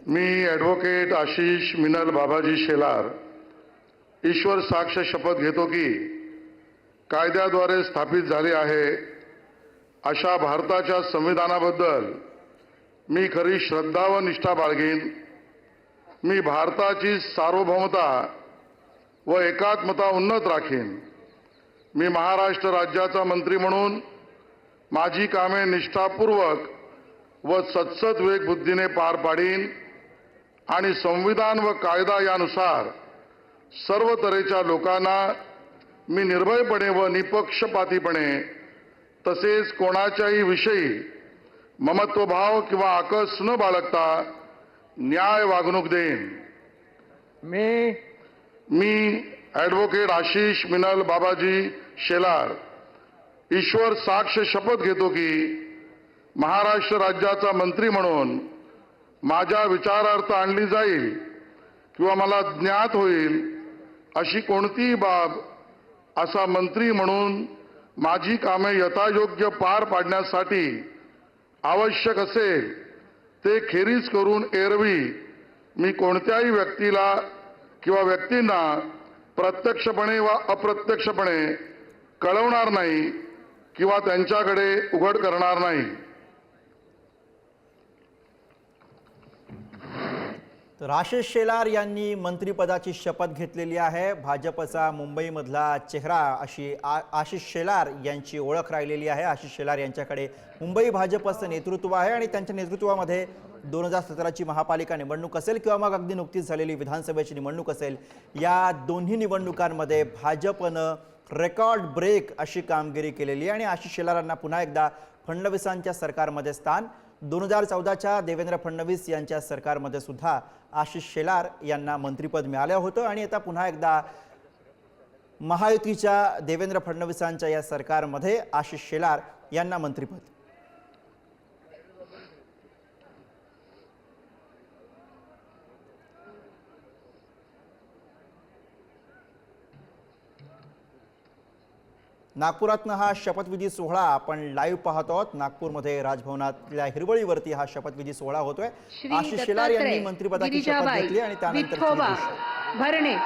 मी advocate Ashish Minal बाबाजी शेलार ईश्वर साक्ष शपथ घेतो की कायद्याद्वारे स्थापित झाले आहे अशा भारताच्या संविधानाबद्दल मी खरी श्रद्धा व निष्ठा बाळगेन। मी भारताची सार्वभौमता व एकात्मता उन्नत राखीन। मी महाराष्ट्र राज्याचा मंत्री म्हणून माझी कामे निष्ठापूर्वक व सत्सद विवेक बुद्धीने पार पाडीन आणि संविधान व कायदा यानुसार सर्व तऱ्हेच्या लोकांना मी निर्भयपणे व निपक्षपातीपणे तसेच कोणाच्याही विषयी ममत्वभाव किंवा आकस न बाळगता न्याय वागणूक देईन। मी ॲडव्होकेट आशिष मिनल बाबाजी शेलार ईश्वर साक्ष शपथ घेतो की महाराष्ट्र राज्याचा मंत्री म्हणून माझ्या विचारार्थ आणली जाईल किंवा मला ज्ञात होईल अशी कोणतीही बाब असा मंत्री म्हणून माझी कामे यथायोग्य पार पाडण्यासाठी आवश्यक असेल ते खेरीज करून एरवी मी कोणत्याही व्यक्तीला किंवा व्यक्तींना प्रत्यक्षपणे व अप्रत्यक्षपणे कळवणार नाही किंवा त्यांच्याकडे उघड करणार नाही। तर आशिष शेलार यांनी मंत्रिपदाची शपथ घेतलेली आहे। भाजपचा मुंबईमधला चेहरा अशी आशिष शेलार यांची ओळख राहिलेली आहे। आशिष शेलार यांच्याकडे मुंबई भाजपचं नेतृत्व आहे आणि त्यांच्या नेतृत्वामध्ये 2017ची महापालिका निवडणूक असेल किंवा मग अगदी नुकतीच झालेली विधानसभेची निवडणूक असेल, या दोन्ही निवडणुकांमध्ये भाजपनं रेकॉर्ड ब्रेक अशी कामगिरी केलेली आणि आशिष शेलारांना पुन्हा एकदा फडणवीसांच्या सरकारमध्ये स्थान। 2014च्या देवेंद्र फडणवीस यांच्या सरकारमध्ये सुद्धा आशिष शेलार यांना मंत्रिपद मिळालं होतं आणि आता पुन्हा एकदा महायुतीच्या देवेंद्र फडणवीसांच्या या सरकारमध्ये आशिष शेलार यांना मंत्रिपद। नागपुरातनं हा शपथविधी सोहळा आपण लाईव्ह पाहतो आहोत। नागपूरमध्ये राजभवनातल्या हिरवळीवरती हा शपथविधी सोहळा होतोय। आशिष शेलार यांनी मंत्रिपदाची शपथ घेतली आणि त्यानंतर भरणे